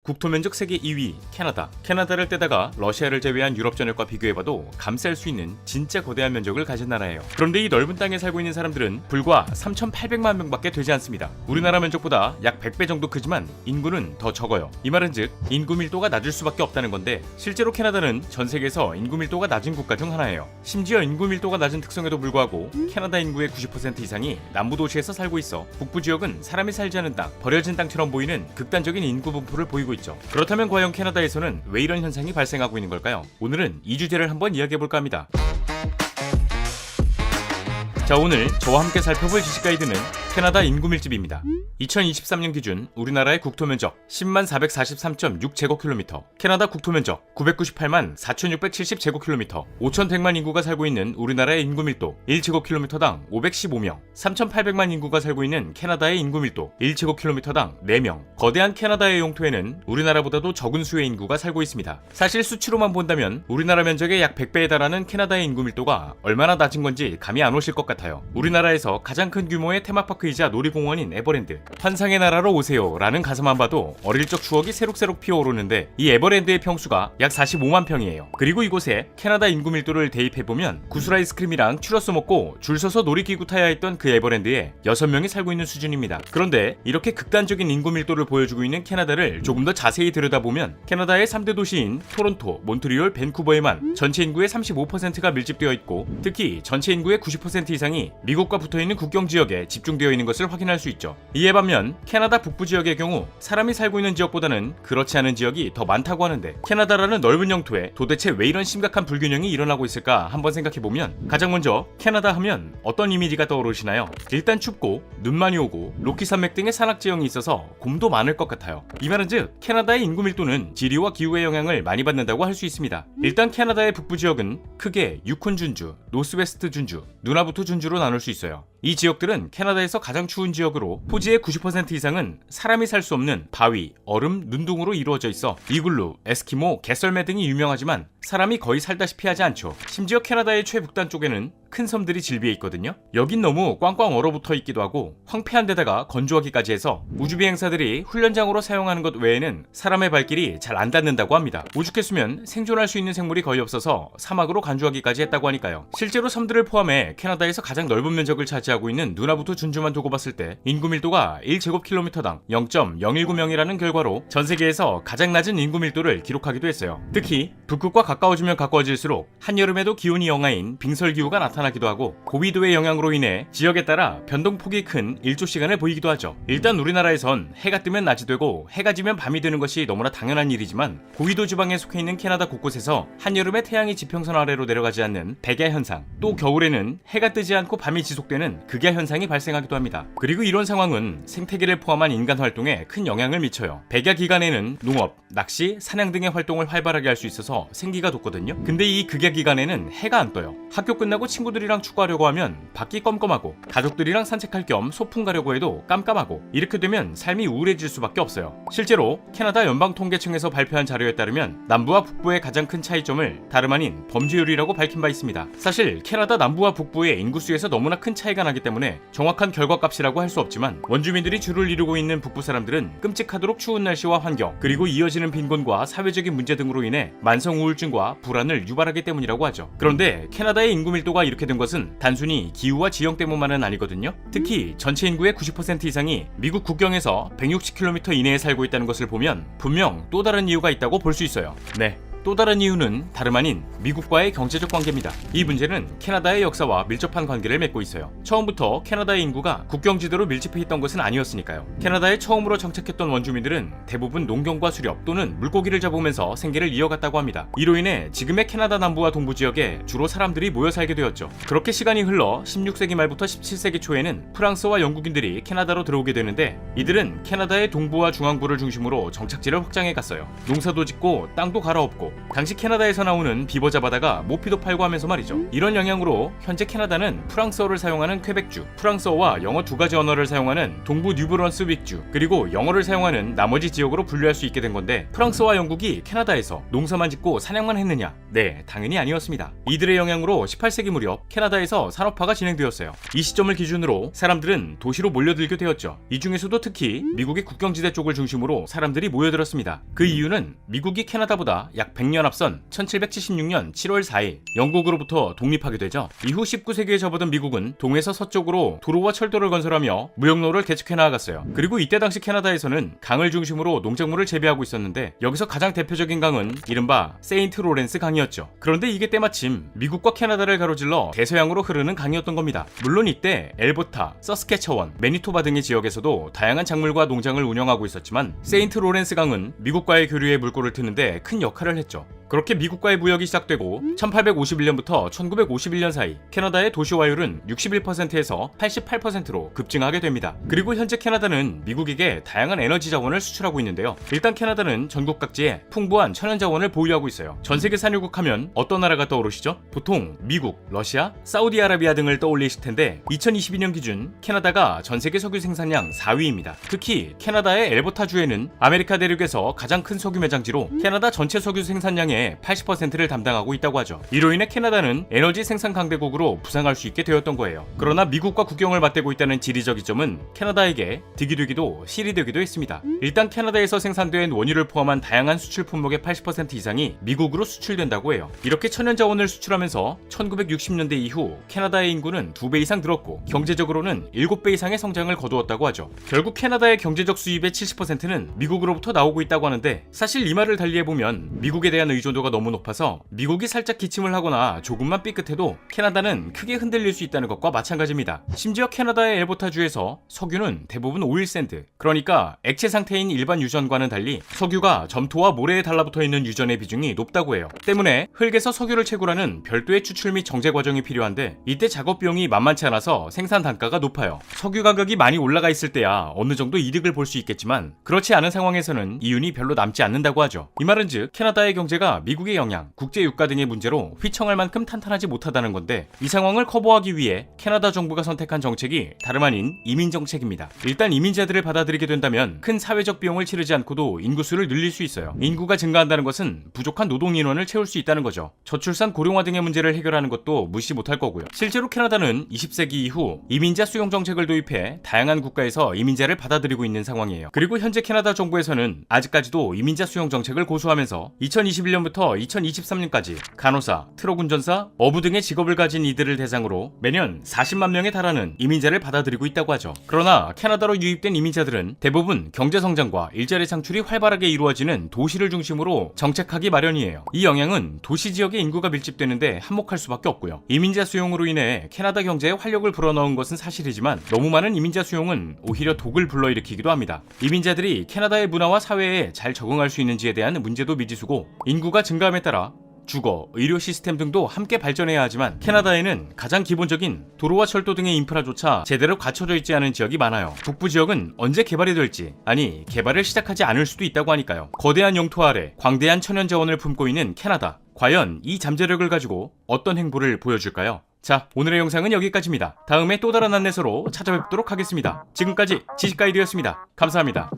국토 면적 세계 2위 캐나다. 캐나다를 떼다가 러시아를 제외한 유럽 전역과 비교해봐도 감쌀 수 있는 진짜 거대한 면적을 가진 나라예요. 그런데 이 넓은 땅에 살고 있는 사람들은 불과 3,800만 명밖에 되지 않습니다. 우리나라 면적보다 약 100배 정도 크지만 인구는 더 적어요. 이 말은 즉 인구 밀도가 낮을 수밖에 없다는 건데, 실제로 캐나다는 전 세계에서 인구 밀도가 낮은 국가 중 하나예요. 심지어 인구 밀도가 낮은 특성에도 불구하고 캐나다 인구의 90% 이상이 남부 도시에서 살고 있어 북부 지역은 사람이 살지 않은 땅, 버려진 땅처럼 보이는 극단적인 인구 분포를 보이고 있죠. 그렇다면 과연 캐나다에서는 왜 이런 현상이 발생하고 있는 걸까요? 오늘은 이 주제를 한번 이야기해볼까 합니다. 자, 오늘 저와 함께 살펴볼 지식 가이드는 캐나다 인구 밀집입니다. 2023년 기준 우리나라의 국토 면적 10만 443.6제곱킬로미터, 캐나다 국토 면적 998만 4,670제곱킬로미터, 5,100만 인구가 살고 있는 우리나라의 인구 밀도 1제곱킬로미터당 515명, 3,800만 인구가 살고 있는 캐나다의 인구 밀도 1제곱킬로미터당 4명. 거대한 캐나다의 영토에는 우리나라보다도 적은 수의 인구가 살고 있습니다. 사실 수치로만 본다면 우리나라 면적의 약 100배에 달하는 캐나다의 인구 밀도가 얼마나 낮은 건지 감이 안 오실 것 같아요. 우리나라에서 가장 큰 규모의 테마파크이자 놀이공원인 에버랜드, 환상의 나라로 오세요 라는 가사만 봐도 어릴 적 추억이 새록새록 피어오르는데, 이 에버랜드의 평수가 약 45만 평이에요. 그리고 이곳에 캐나다 인구 밀도를 대입해보면 구슬 아이스크림이랑 추러스 먹고 줄 서서 놀이기구 타야 했던 그 에버랜드에 6명이 살고 있는 수준입니다. 그런데 이렇게 극단적인 인구 밀도를 보여주고 있는 캐나다를 조금 더 자세히 들여다보면 캐나다의 3대 도시인 토론토, 몬트리올, 밴쿠버에만 전체 인구의 35%가 밀집되어 있고, 특히 전체 인구의 90% 이상이 미국과 붙어있는 국경 지역에 집중되어 있는 것을 확인할 수 있죠. 이에 반면 캐나다 북부 지역의 경우 사람이 살고 있는 지역보다는 그렇지 않은 지역이 더 많다고 하는데, 캐나다라는 넓은 영토에 도대체 왜 이런 심각한 불균형이 일어나고 있을까 한번 생각해보면, 가장 먼저 캐나다 하면 어떤 이미지가 떠오르시나요? 일단 춥고 눈 많이 오고 로키 산맥 등의 산악 지형이 있어서 곰도 많을 것 같아요. 이 말은 즉 캐나다의 인구 밀도는 지리와 기후의 영향을 많이 받는다고 할 수 있습니다. 일단 캐나다의 북부 지역은 크게 유콘 준주, 노스웨스트 준주, 누나부투 준주로 나눌 수 있어요. 이 지역들은 캐나다에서 가장 추운 지역으로 토지의 90% 이상은 사람이 살 수 없는 바위, 얼음, 눈둥으로 이루어져 있어 이글루, 에스키모, 개썰매 등이 유명하지만 사람이 거의 살다시피 하지 않죠. 심지어 캐나다의 최북단 쪽에는 큰 섬들이 질비해 있거든요. 여긴 너무 꽝꽝 얼어붙어 있기도 하고 황폐한 데다가 건조하기까지 해서 우주비행사들이 훈련장으로 사용하는 것 외에는 사람의 발길이 잘 안 닿는다고 합니다. 오죽했으면 생존할 수 있는 생물이 거의 없어서 사막으로 간주하기까지 했다고 하니까요. 실제로 섬들을 포함해 캐나다에서 가장 넓은 면적을 차지하고 있는 누나부투 준주만 두고 봤을 때 인구 밀도가 1제곱킬로미터당 0.019명이라는 결과로 전 세계에서 가장 낮은 인구 밀도를 기록하기도 했어요. 특히 북극과 가까워지면 가까워질수록 한여름에도 기온이 영하인 빙설기후가 나타나기도 하고, 고위도의 영향으로 인해 지역에 따라 변동폭이 큰 일조 시간을 보이기도 하죠. 일단 우리나라에선 해가 뜨면 낮이 되고 해가 지면 밤이 되는 것이 너무나 당연한 일이지만, 고위도 지방에 속해 있는 캐나다 곳곳에서 한여름에 태양이 지평선 아래로 내려가지 않는 백야 현상, 또 겨울에는 해가 뜨지 않고 밤이 지속되는 극야 현상이 발생하기도 합니다. 그리고 이런 상황은 생태계를 포함한 인간 활동에 큰 영향을 미쳐요. 백야 기간에는 농업, 낚시, 사냥 등의 활동을 활발하게 할 수 있어서 생기가 돋거든요. 근데 이 극야 기간에는 해가 안 떠요. 학교 끝나고 친구들이랑 축구하려고 하면 밖이 껌껌하고, 가족들이랑 산책할 겸 소풍 가려고 해도 깜깜하고, 이렇게 되면 삶이 우울해질 수밖에 없어요. 실제로 캐나다 연방통계청에서 발표한 자료에 따르면 남부와 북부의 가장 큰 차이점을 다름 아닌 범죄율이라고 밝힌 바 있습니다. 사실 캐나다 남부와 북부의 인구수에서 너무나 큰 차이가 나기 때문에 정확한 결과값이라고 할 수 없지만, 원주민들이 주를 이루고 있는 북부 사람들은 끔찍하도록 추운 날씨와 환경, 그리고 이어지는 빈곤과 사회적인 문제 등으로 인해 만성 우울증과 불안을 유발하기 때문이라고 하죠. 그런데 캐나다의 인구 밀도가 이렇게 된 것은 단순히 기후와 지형 때문만은 아니거든요. 특히 전체 인구의 90% 이상이 미국 국경에서 160km 이내에 살고 있다는 것을 보면 분명 또 다른 이유가 있다고 볼 수 있어요. 네, 또 다른 이유는 다름 아닌 미국과의 경제적 관계입니다. 이 문제는 캐나다의 역사와 밀접한 관계를 맺고 있어요. 처음부터 캐나다의 인구가 국경지대로 밀집해 있던 것은 아니었으니까요. 캐나다에 처음으로 정착했던 원주민들은 대부분 농경과 수렵 또는 물고기를 잡으면서 생계를 이어갔다고 합니다. 이로 인해 지금의 캐나다 남부와 동부 지역에 주로 사람들이 모여 살게 되었죠. 그렇게 시간이 흘러 16세기 말부터 17세기 초에는 프랑스와 영국인들이 캐나다로 들어오게 되는데, 이들은 캐나다의 동부와 중앙부를 중심으로 정착지를 확장해 갔어요. 농사도 짓고 땅도 갈아엎고 당시 캐나다에서 나오는 비버 잡아다가 모피도 팔고 하면서 말이죠. 이런 영향으로 현재 캐나다는 프랑스어를 사용하는 퀘벡주, 프랑스어와 영어 두 가지 언어를 사용하는 동부 뉴브런스윅주, 그리고 영어를 사용하는 나머지 지역으로 분류할 수 있게 된 건데, 프랑스와 영국이 캐나다에서 농사만 짓고 사냥만 했느냐? 네, 당연히 아니었습니다. 이들의 영향으로 18세기 무렵 캐나다에서 산업화가 진행되었어요. 이 시점을 기준으로 사람들은 도시로 몰려들게 되었죠. 이 중에서도 특히 미국의 국경지대 쪽을 중심으로 사람들이 모여들었습니다. 그 이유는 미국이 캐나다보다 약 100년 앞선 1776년 7월 4일 영국으로부터 독립하게 되죠. 이후 19세기에 접어든 미국은 동에서 서쪽으로 도로와 철도를 건설하며 무역로를 개척해 나아갔어요. 그리고 이때 당시 캐나다에서는 강을 중심으로 농작물을 재배하고 있었는데, 여기서 가장 대표적인 강은 이른바 세인트 로렌스 강이었죠. 그런데 이게 때마침 미국과 캐나다를 가로질러 대서양으로 흐르는 강이었던 겁니다. 물론 이때 엘버타, 서스케처원, 매니토바 등의 지역에서도 다양한 작물과 농장을 운영하고 있었지만, 세인트 로렌스 강은 미국과의 교류에 물꼬를 트는데 큰 역할을 했죠. 그렇게 미국과의 무역이 시작되고 1851년부터 1951년 사이 캐나다의 도시화율은 61%에서 88%로 급증하게 됩니다. 그리고 현재 캐나다는 미국에게 다양한 에너지 자원을 수출하고 있는데요. 일단 캐나다는 전국 각지에 풍부한 천연 자원을 보유하고 있어요. 전 세계 산유국 하면 어떤 나라가 떠오르시죠? 보통 미국, 러시아, 사우디아라비아 등을 떠올리실 텐데, 2022년 기준 캐나다가 전 세계 석유 생산량 4위입니다. 특히 캐나다의 엘버타주에는 아메리카 대륙에서 가장 큰 석유 매장지로 캐나다 전체 석유 생산량의 80%를 담당하고 있다고 하죠. 이로 인해 캐나다는 에너지 생산 강대국으로 부상할 수 있게 되었던 거예요. 그러나 미국과 국경을 맞대고 있다는 지리적 이점은 캐나다에게 득이 되기도 실이 되기도 했습니다. 일단 캐나다에서 생산된 원유를 포함한 다양한 수출 품목의 80% 이상이 미국으로 수출된다고 해요. 이렇게 천연자원을 수출하면서 1960년대 이후 캐나다의 인구는 2배 이상 늘었고, 경제적으로는 7배 이상의 성장을 거두었다고 하죠. 결국 캐나다의 경제적 수입의 70%는 미국으로부터 나오고 있다고 하는데, 사실 이 말을 달리해보면 미국에 대한 의존도가 너무 높아서 미국이 살짝 기침을 하거나 조금만 삐끗해도 캐나다는 크게 흔들릴 수 있다는 것과 마찬가지입니다. 심지어 캐나다의 엘버타주에서 석유는 대부분 오일샌드, 그러니까 액체 상태인 일반 유전과는 달리 석유가 점토와 모래에 달라붙어 있는 유전의 비중이 높다고 해요. 때문에 흙에서 석유를 채굴하는 별도의 추출 및 정제 과정이 필요한데, 이때 작업 비용이 만만치 않아서 생산 단가가 높아요. 석유 가격이 많이 올라가 있을 때야 어느 정도 이득을 볼 수 있겠지만, 그렇지 않은 상황에서는 이윤이 별로 남지 않는다고 하죠. 이 말은즉 캐나다의 경제가 미국의 영향, 국제 유가 등의 문제로 휘청할 만큼 탄탄하지 못하다는 건데, 이 상황을 커버하기 위해 캐나다 정부가 선택한 정책이 다름 아닌 이민 정책입니다. 일단 이민자들을 받아들이게 된다면 큰 사회적 비용을 치르지 않고도 인구수를 늘릴 수 있어요. 인구가 증가한다는 것은 부족한 노동 인원을 채울 수 있다는 거죠. 저출산 고령화 등의 문제를 해결하는 것도 무시 못할 거고요. 실제로 캐나다는 20세기 이후 이민자 수용 정책을 도입해 다양한 국가에서 이민자를 받아들이고 있는 상황이에요. 그리고 현재 캐나다 정부에서는 아직까지도 이민자 수용 정책을 고수하면서 2021년부터 2023년까지 간호사, 트럭 운전사, 어부 등의 직업을 가진 이들을 대상으로 매년 40만 명에 달하는 이민자를 받아들이고 있다고 하죠. 그러나 캐나다로 유입된 이민자들은 대부분 경제 성장과 일자리 창출이 활발하게 이루어지는 도시를 중심으로 정착하기 마련이에요. 이 영향은 도시 지역의 인구가 밀집되는데 한몫할 수밖에 없고요. 이민자 수용으로 인해 캐나다 경제에 활력을 불어넣은 것은 사실이지만, 너무 많은 이민자 수용은 오히려 독을 불러일으키기도 합니다. 이민자들이 캐나다의 문화와 사회에 잘 적응할 수 있는지에 대한 문제도 미지수고, 인구가 증가함에 따라 주거, 의료 시스템 등도 함께 발전해야 하지만, 캐나다에는 가장 기본적인 도로와 철도 등의 인프라조차 제대로 갖춰져 있지 않은 지역이 많아요. 북부 지역은 언제 개발이 될지, 아니 개발을 시작하지 않을 수도 있다고 하니까요. 거대한 영토 아래 광대한 천연자원을 품고 있는 캐나다, 과연 이 잠재력을 가지고 어떤 행보를 보여줄까요? 자, 오늘의 영상은 여기까지입니다. 다음에 또 다른 안내서로 찾아뵙도록 하겠습니다. 지금까지 지식가이드였습니다. 감사합니다.